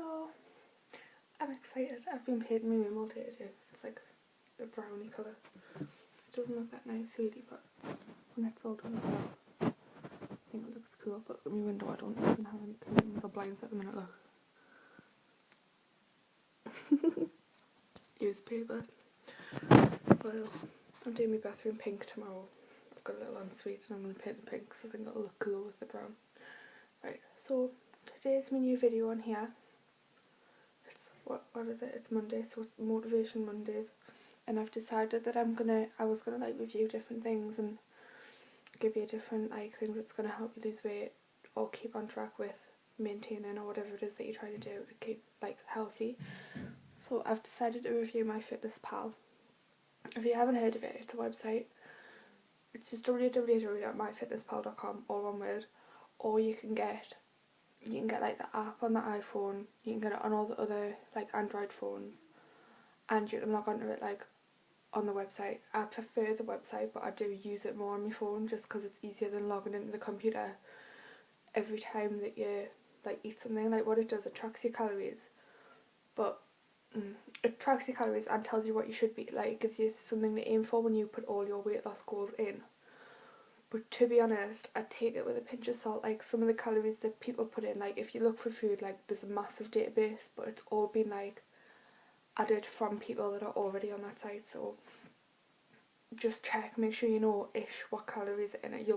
So I'm excited. I've been painting my room all day today. It's like a brownie colour. It doesn't look that nice really, but when it's all done I think it looks cool. But look at my window, I don't even have any curtains or blinds at the minute, look. Newspaper. Well, I'm doing my bathroom pink tomorrow. I've got a little ensuite and I'm going to paint the pink because I think it'll look cool with the brown. Right, so today's my new video on here. It's, what is it? It's Monday, so it's Motivation Mondays. And I've decided that I was gonna like review different things and give you different like things that's gonna help you lose weight or keep on track with maintaining or whatever it is that you're trying to do to keep like healthy. So I've decided to review Myfitnesspal. If you haven't heard of it, it's a website. It's just www.myfitnesspal.com, all one word. Or you can get like the app on the iPhone. You can get it on all the other like Android phones, and you can log onto it like on the website. I prefer the website, but I do use it more on my phone just because it's easier than logging into the computer every time that you like eat something. Like what it does, it tracks your calories, but it tracks your calories and tells you what you should be. Like it gives you something to aim for when you put all your weight loss goals in. But to be honest, I take it with a pinch of salt. Like some of the calories that people put in, like if you look for food, like there's a massive database, but it's all been like added from people that are already on that site. So just check, make sure you know ish what calories are in it.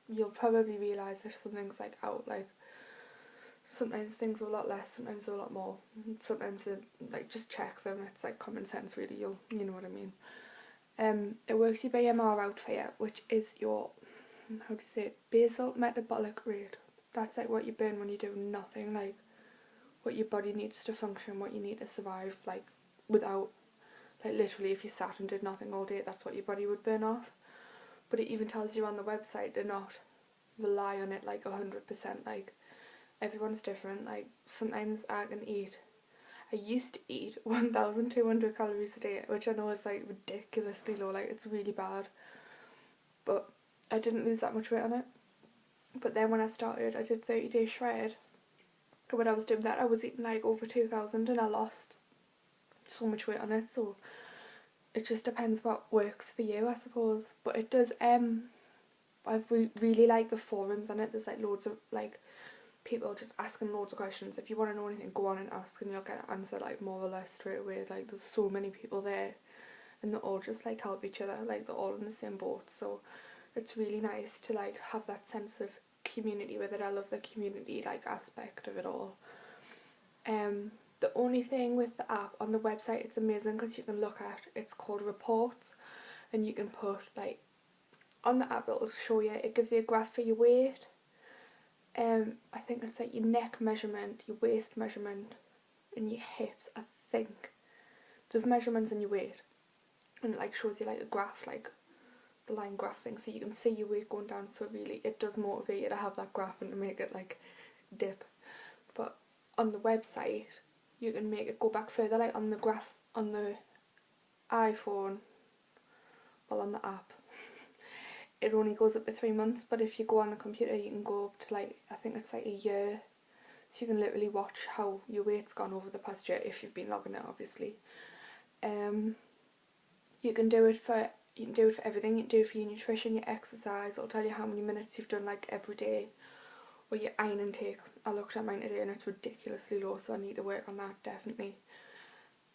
You'll probably realise if something's like out. Like sometimes things are a lot less, sometimes they're a lot more. Sometimes like just check them. It's like common sense really. You know what I mean. It works your BMR out for you, which is your, how do you say it, basal metabolic rate. That's like what you burn when you do nothing, like what your body needs to function, what you need to survive, like without, like literally if you sat and did nothing all day, that's what your body would burn off. But it even tells you on the website to not rely on it like 100%. Like everyone's different. Like sometimes I used to eat 1,200 calories a day, which I know is like ridiculously low, like it's really bad, but I didn't lose that much weight on it. But then when I started, I did 30-day shred, and when I was doing that I was eating like over 2,000 and I lost so much weight on it. So it just depends what works for you, I suppose. But it does, I really like the forums on it. There's like loads of like people just asking loads of questions. If you want to know anything, go on and ask and you'll get an answer like more or less straight away. Like there's so many people there and they all just like help each other, like they're all in the same boat. So it's really nice to like have that sense of community with it. I love the community like aspect of it all. The only thing with the app, on the website it's amazing because you can look at, it's called reports, and you can put like, on the app it'll show you, it gives you a graph for your weight. I think it's like your neck measurement, your waist measurement, and your hips, I think. There's measurements in your weight, and it like shows you like a graph, like the line graph thing, so you can see your weight going down. So really it does motivate you to have that graph and to make it like dip. But on the website you can make it go back further, like on the graph on the iPhone, well on the app it only goes up to 3 months, but if you go on the computer you can go up to like, I think it's like a year. So you can literally watch how your weight's gone over the past year if you've been logging it, obviously. You can do it for everything. You can do it for your nutrition, your exercise. It'll tell you how many minutes you've done like every day, or your iron intake. I looked at mine today and it's ridiculously low, so I need to work on that definitely.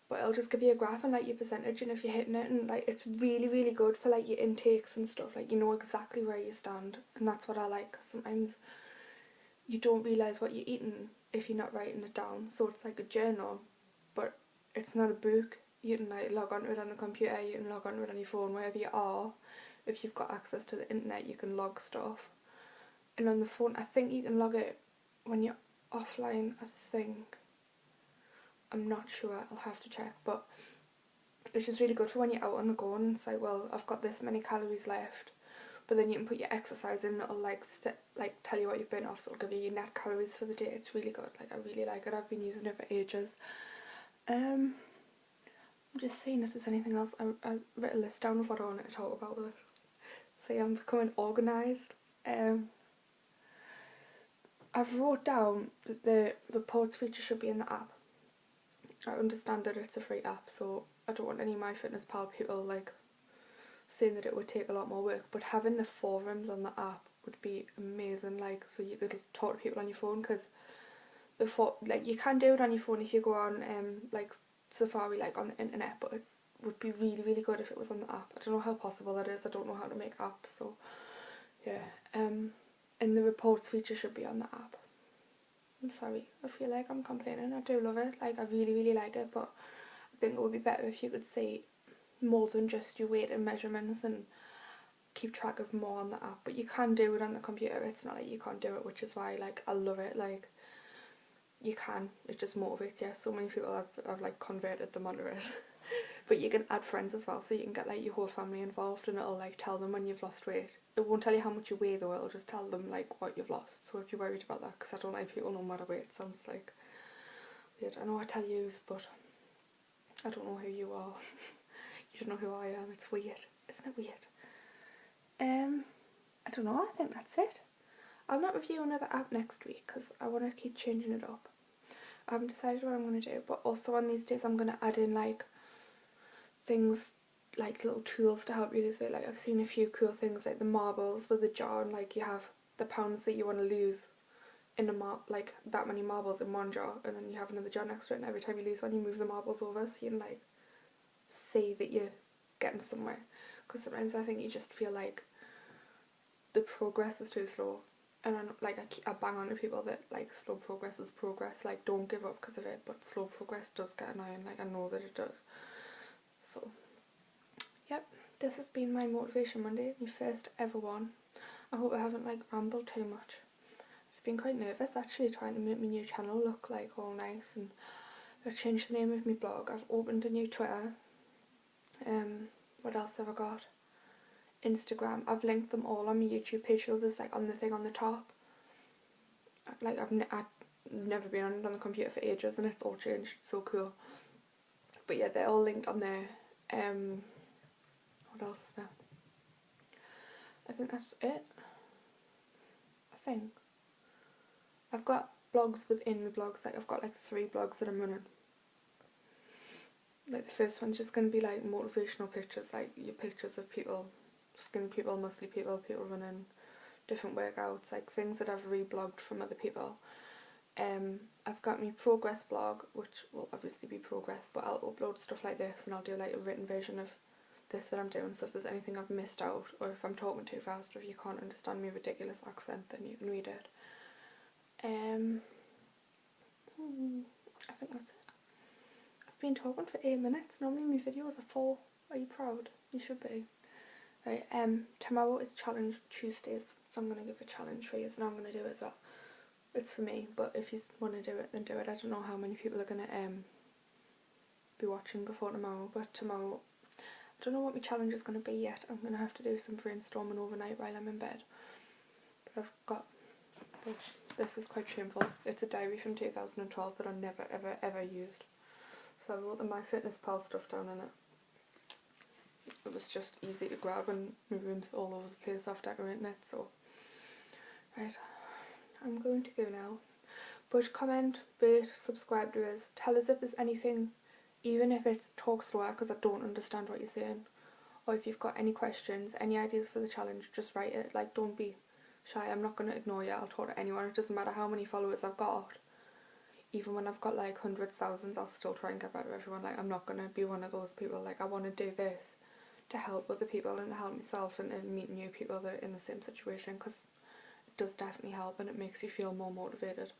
But it'll just give you a graph and like your percentage, and if you're hitting it, and like it's really really good for like your intakes and stuff. Like you know exactly where you stand, and that's what I like. Cause sometimes you don't realise what you're eating if you're not writing it down. So it's like a journal, but it's not a book. You can like log onto it on the computer, you can log onto it on your phone, wherever you are. If you've got access to the internet you can log stuff. And on the phone I think you can log it when you're offline, I think. I'm not sure, I'll have to check, but it's just really good for when you're out on the go and it's like, well, I've got this many calories left. But then you can put your exercise in, it'll like tell you what you've burned off, so it'll give you your net calories for the day. It's really good, like I really like it. I've been using it for ages. I'm just seeing if there's anything else. I wrote a list down of what I wanted to talk about with it. So yeah, I'm becoming organised. I've wrote down that the reports feature should be in the app. I understand that it's a free app, so I don't want any Myfitnesspal people like saying that it would take a lot more work, but having the forums on the app would be amazing, like, so you could talk to people on your phone, because before, like, you can do it on your phone if you go on like Safari, like on the internet, but it would be really, really good if it was on the app. I don't know how possible that is. I don't know how to make apps, so yeah. And the reports feature should be on the app. I'm sorry, I feel like I'm complaining. I do love it, like, I really, really like it, but I think it would be better if you could see more than just your weight and measurements and keep track of more on the app. But you can do it on the computer, it's not like you can't do it, which is why, like, I love it. Like, you can, it just motivates you. So many people have like converted them onto it. But you can add friends as well, so you can get like your whole family involved, and it'll like tell them when you've lost weight. It won't tell you how much you weigh though, it'll just tell them like what you've lost. So if you're worried about that, because I don't like people no matter weight, it sounds like weird. I know I tell yous, but I don't know who you are. You don't know who I am. It's weird, isn't it weird? I don't know, I think that's it. I'll not review another app next week because I want to keep changing it up. I haven't decided what I'm going to do, but also on these days I'm going to add in like things, like little tools to help you lose weight. Like, I've seen a few cool things like the marbles with the jar, and like you have the pounds that you want to lose in a like that many marbles in one jar, and then you have another jar next to it, and every time you lose one you move the marbles over so you can like see that you're getting somewhere. Because sometimes I think you just feel like the progress is too slow, and I bang on to people that like slow progress is progress, like don't give up because of it, but slow progress does get annoying, like I know that it does. So yep, this has been my Motivation Monday, my first ever one. I hope I haven't like rambled too much. I've been quite nervous actually trying to make my new channel look like all nice, and I've changed the name of my blog, I've opened a new Twitter, what else have I got? Instagram. I've linked them all on my YouTube page, so there's like on the thing on the top. Like I've never been on the computer for ages and it's all changed, it's so cool. But yeah, they're all linked on there. What else is there? I think that's it. I think I've got blogs within my blogs, like I've got like 3 blogs that I'm running. Like the first one's just going to be like motivational pictures, like your pictures of people, skinny people, muscly people, people running different workouts, like things that I've reblogged from other people. I've got my progress blog, which will obviously be progress, but I'll upload stuff like this, and I'll do like a written version of this that I'm doing, so if there's anything I've missed out, or if I'm talking too fast, or if you can't understand my ridiculous accent, then you can read it. I think that's it. I've been talking for 8 minutes. Normally my videos are 4. Are you proud? You should be. Right, tomorrow is Challenge Tuesdays, so I'm going to give a challenge for you, and I'm going to do it as well. It's for me, but if you want to do it, then do it. I don't know how many people are going to be watching before tomorrow, but tomorrow, I don't know what my challenge is going to be yet. I'm going to have to do some brainstorming overnight while I'm in bed. But I've got, this is quite shameful. It's a diary from 2012 that I never, ever, ever used. So I wrote the Myfitnesspal stuff down in it. It was just easy to grab, and my room's all over the place after decorating it, so. Right, I'm going to go now. But comment, rate, subscribe to us. Tell us if there's anything, even if it's talk slower because I don't understand what you're saying. Or if you've got any questions, any ideas for the challenge, just write it. Like, don't be shy. I'm not going to ignore you. I'll talk to anyone. It doesn't matter how many followers I've got. Even when I've got like hundreds, thousands, I'll still try and get back to everyone. Like, I'm not going to be one of those people. Like, I want to do this to help other people and to help myself, and meet new people that are in the same situation, because it does definitely help and it makes you feel more motivated.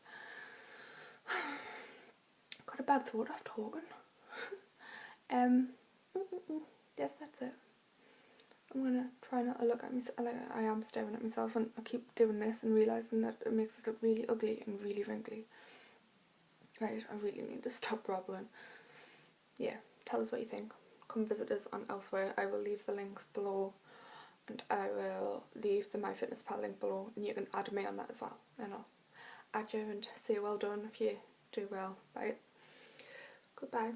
Got a bad thought after talking. Yes, that's it. I'm gonna try not to look at myself. Like, I am staring at myself, and I keep doing this and realising that it makes us look really ugly and really wrinkly. Right, I really need to stop rambling. Yeah, tell us what you think. Come visit us on Elsewhere. I will leave the links below, and I will leave the Myfitnesspal link below, and you can add me on that as well. And I'll add you and say well done if you do well. Bye. Goodbye.